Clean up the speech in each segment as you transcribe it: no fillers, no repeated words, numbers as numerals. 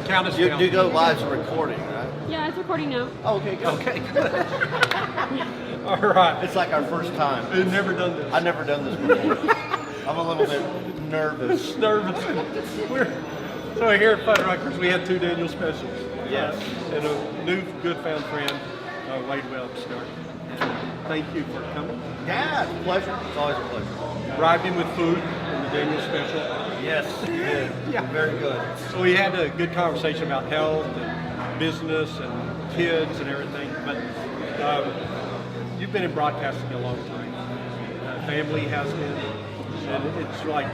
count us Do down. you go live as a recording, right? Yeah, it's recording now. Oh, okay, good. Okay, good. All right. It's like our first time. We've never done this. I've never done this before. I'm a little bit nervous. Nervous. So here at Fuddruckers, we had 2 Daniel specials. Yes. And a new good found friend, Wade Wilkes. Thank you for coming. Yeah, it's a pleasure. It's always a pleasure. Bribed him with food in the Daniel special. Yes, you did. Yeah. Very good. So we had a good conversation about health and business and kids and everything. But you've been in broadcasting a long time. Family has been, and it's like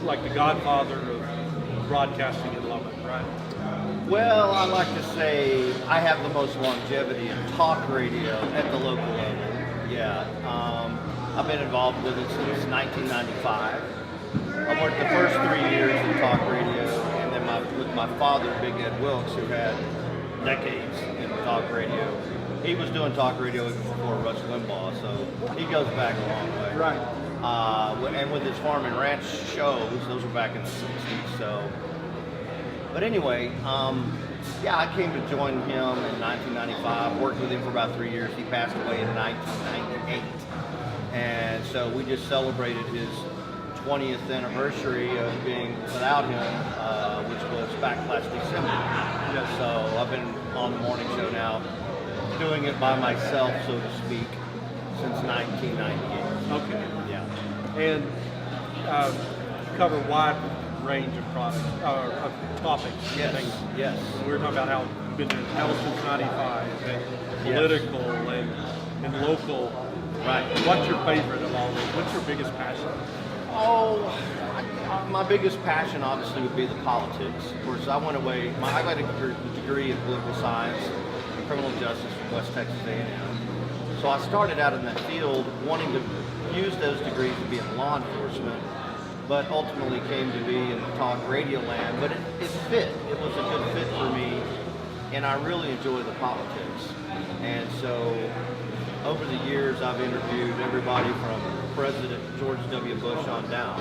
like the godfather of broadcasting in Lubbock, right? Well, I like to say I have the most longevity in talk radio at the local level. Yeah. I've been involved with it since 1995. I worked the first 3 years in talk radio, and then with my father, Big Ed Wilkes, who had decades in talk radio. He was doing talk radio even before Rush Limbaugh, so he goes back a long way. Right. And with his farm and ranch shows, those were back in the 60s. So, but anyway, yeah, I came to join him in 1995. Worked with him for about 3 years. He passed away in 1998, and so we just celebrated his 20th anniversary of being without him, which was back last December. Yes. So I've been on the morning show now, doing it by myself, so to speak, since 1998. Okay. Yeah. And cover a wide range of products, of topics. Yes. Things. Yes. We were talking about how you've been in health since 95, and political and local. Right. What's your favorite of all those? What's your biggest passion? Oh, my biggest passion obviously would be the politics. Of course, I went away. I got a degree in political science and criminal justice from West Texas A&M. So I started out in that field wanting to use those degrees to be in law enforcement, but ultimately came to be in talk radio land. But it fit. It was a good fit for me, and I really enjoy the politics. And so over the years, I've interviewed everybody from President George W. Bush on down.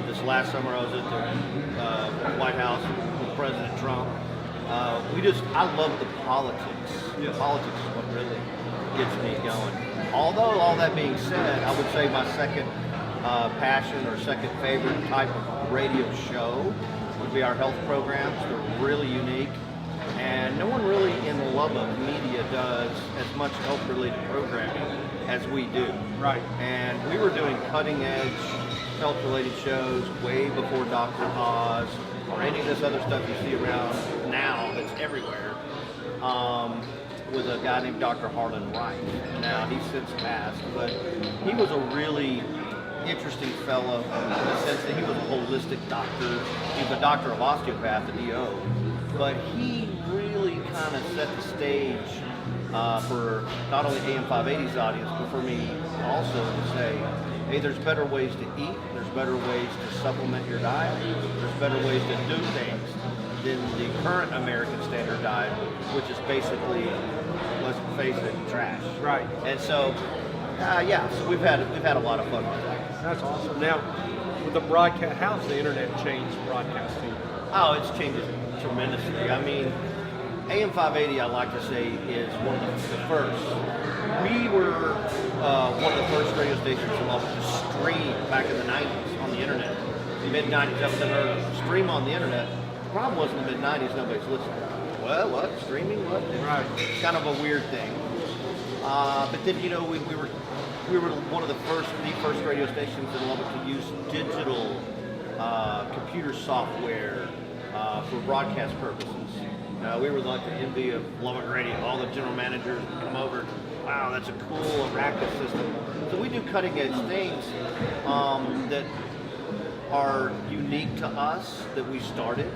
This last summer, I was at the White House with President Trump. I love the politics. Yes. Politics is what really gets me going. Although, all that being said, I would say my second passion or second favorite type of radio show would be our health programs. They're really unique. And no one really in Lubbock media does as much health-related programming as we do. Right. And we were doing cutting-edge health-related shows way before Dr. Oz or any of this other stuff you see around now that's everywhere, with a guy named Dr. Harlan Wright. Now, he's since passed, but he was a really interesting fellow in the sense that he was a holistic doctor. He was a doctor of osteopath at EO. But he really kind of set the stage for not only AM580's audience, but for me also to say, hey, there's better ways to eat, there's better ways to supplement your diet, there's better ways to do things than the current American standard diet, which is basically, let's face it, trash. Right. And so, yeah, so we've had a lot of fun with that. That's awesome. Now, with the broadcast, how's the internet changed broadcasting? Oh, it's changed tremendously. I mean, AM580, I like to say, is one of the first. We were one of the first radio stations in Lubbock to stream back in the 90s on the internet. Mid-90s, that was unheard of. Stream on the internet. The problem was in the mid-90s, nobody's listening. Well, what? Streaming? What? Right. It's kind of a weird thing. But then, you know, we were one of the first radio stations in Lubbock to use digital computer software for broadcast purposes. We were like the envy of Lubbock Radio. All the general managers would come over. Wow, that's a cool racket system. So we do cutting edge things that are unique to us that we started.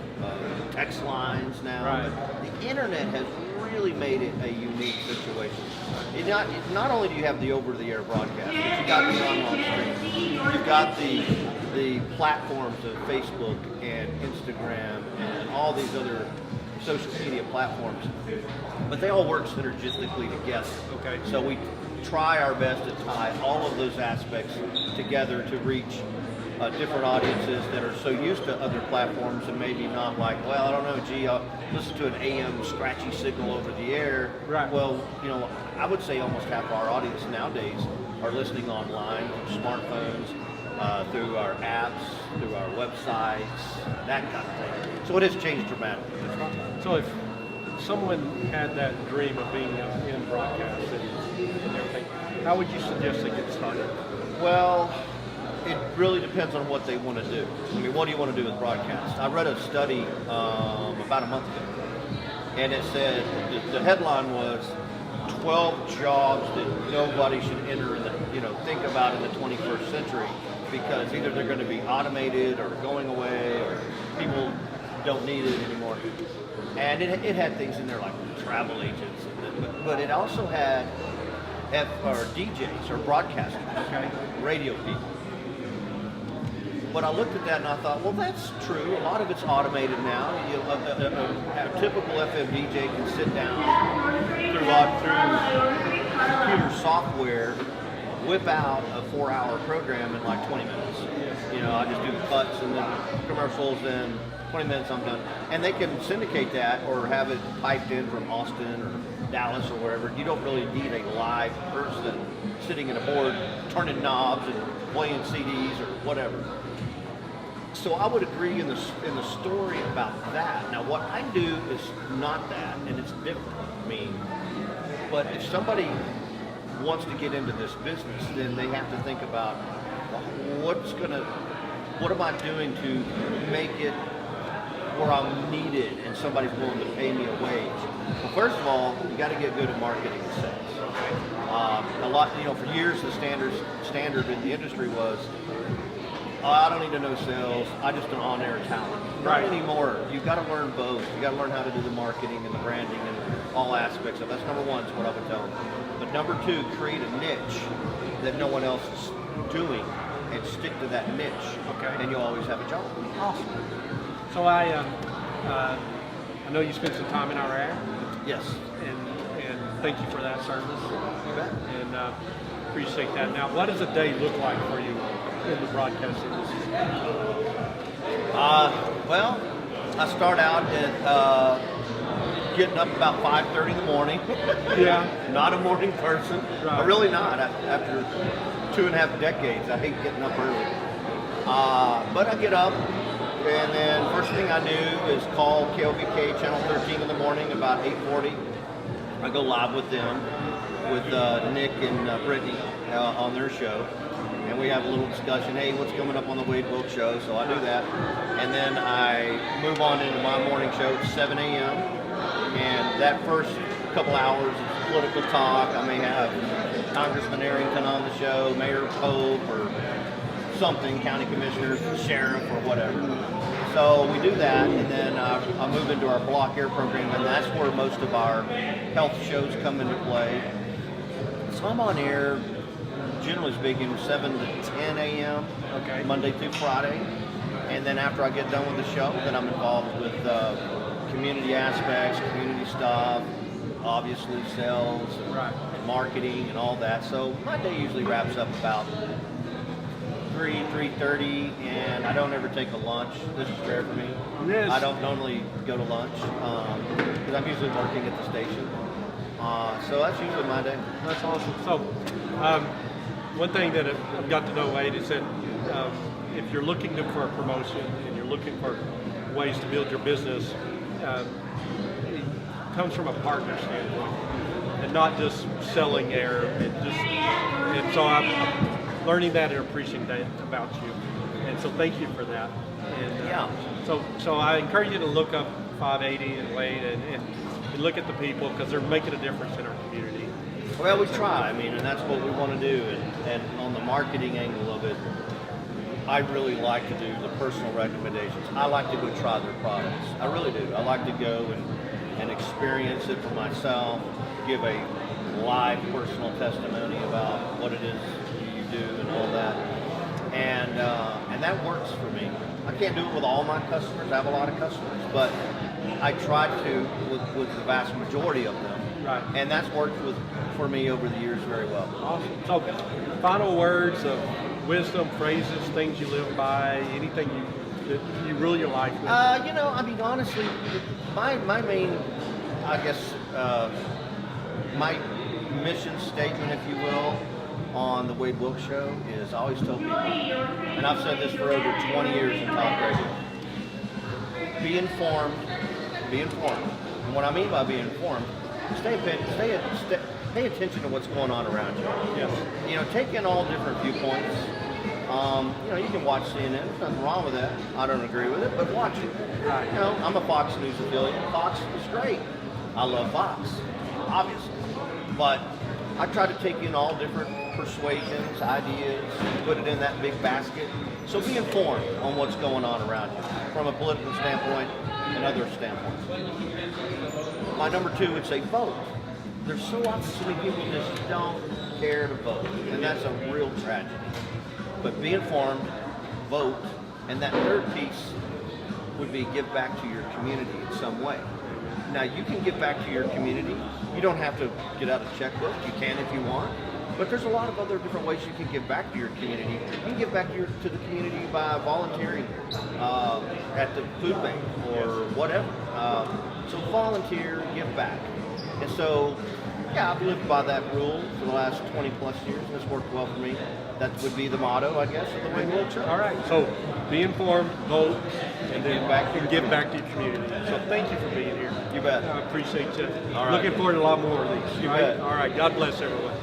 Text lines now. Right. But the internet has really made it a unique situation. Not only do you have the over-the-air broadcast, but you got the online stream. You've got the platforms of Facebook and Instagram and all these other social media platforms, but they all work synergistically together. Okay. So we try our best to tie all of those aspects together to reach different audiences that are so used to other platforms and maybe not like, well, I don't know, gee, I'll listen to an AM scratchy signal over the air. Right. Well, I would say almost half our audience nowadays are listening online through smartphones, through our apps, through our websites, that kind of thing. So it has changed dramatically. So if someone had that dream of being in broadcast and everything, how would you suggest they get started? Well, it really depends on what they want to do. I mean, what do you want to do with broadcast? I read a study about a month ago, and it said the headline was 12 jobs that nobody should enter in the, think about in the 21st century, because either they're going to be automated or going away or people don't need it anymore. And it had things in there like travel agents, but it also had DJs or broadcasters, Okay. radio people. But I looked at that and I thought, well, that's true. A lot of it's automated now. A typical FM DJ can sit down through computer software, whip out a 4-hour program in like 20 minutes. I just do the cuts and then commercials, and 20 minutes I'm done. And they can syndicate that or have it piped in from Austin or Dallas or wherever. You don't really need a live person sitting at a board turning knobs and playing CDs or whatever. So I would agree in the story about that. Now what I do is not that, and it's different. I mean, but if somebody wants to get into this business, then they have to think about what am I doing to make it where I'm needed and somebody's willing to pay me a wage. Well, first of all, you got to get good at marketing and sales. A lot, for years the standard in the industry was, I don't need to know sales, I just an on-air talent. Right. Not anymore. You've got to learn both. You got to learn how to do the marketing and the branding and all aspects of it. That's number one, is what I would tell them. But number two, create a niche that no one else is doing and stick to that niche. Okay. And you'll always have a job. Awesome. So I know you spent some time in Iraq. Yes. And thank you for that service. You bet. And appreciate that. Now, what does a day look like for you in the broadcast industry? Well, I start out at getting up about 5:30 in the morning. Yeah. Not a morning person. Right. I'm really not. After 2.5 decades, I hate getting up early. But I get up, and then first thing I do is call KLBK Channel 13 in the morning about 8:40. I go live with them, with Nick and Brittany on their show. And we have a little discussion, hey, what's coming up on the Wade Wilkes show? So I do that. And then I move on into my morning show at 7 a.m. And that first couple hours is political talk. I may have Congressman Arrington on the show, Mayor Pope, or something, county commissioners, sheriff, or whatever. So we do that, and then I move into our block air program, and that's where most of our health shows come into play. So I'm on air, generally speaking, 7 to 10 a.m. Okay. Monday through Friday. And then after I get done with the show, then I'm involved with community aspects, community stuff, obviously sales, and Right. marketing, and all that. So my day usually wraps up about 3:30, and I don't ever take a lunch. This is rare for me. Yes. I don't normally go to lunch because I'm usually working at the station. So that's usually my day. That's awesome. So, one thing that I've got to know, Wade, is that if you're looking for a promotion and you're looking for ways to build your business, it comes from a partner standpoint and not just selling air. And so I'm learning that and appreciating that about you. And so thank you for that. And Yeah. So I encourage you to look up 580 and Wade and look at the people, because they're making a difference in our community. Well, we try. I mean, and that's what we want to do. And on the marketing angle of it, I really like to do the personal recommendations. I like to go try their products. I really do. I like to go and experience it for myself, give a live personal testimony about what it is you do and all that. And that works for me. I can't do it with all my customers. I have a lot of customers, but I try to with the vast majority of them. Right. And that's worked for me over the years very well. Awesome. So, final words of wisdom, phrases, things you live by, anything that you rule your life with? You know, I mean, honestly, my main, I guess, my mission statement, if you will, on the Wade Wilkes Show is I always tell people, and I've said this for over 20 years in talk radio, be informed, be informed. And what I mean by being informed, pay attention to what's going on around you. Yes. You know, take in all different viewpoints. You know, you can watch CNN. There's nothing wrong with that. I don't agree with it, but watch it. Right. You know, I'm a Fox News affiliate. Fox is great. I love Fox, obviously. But I try to take in all different persuasions, ideas, and put it in that big basket. So be informed on what's going on around you from a political standpoint and other standpoints. My number two would say vote. There's so many people just don't care to vote, and that's a real tragedy. But be informed, vote, and that third piece would be give back to your community in some way. Now, you can give back to your community. You don't have to get out a checkbook. You can if you want. But there's a lot of other different ways you can give back to your community. You can give back to the community by volunteering at the food bank or whatever. So volunteer, give back. And so, yeah, I've lived by that rule for the last 20 plus years, and it's worked well for me. That would be the motto, I guess, of the Wade Wilkes Show. All right, so be informed, vote, and then give back to your community. So thank you for being here. You bet. I appreciate you. All right. Looking forward to a lot more of these. You All right? bet. All right, God bless everyone.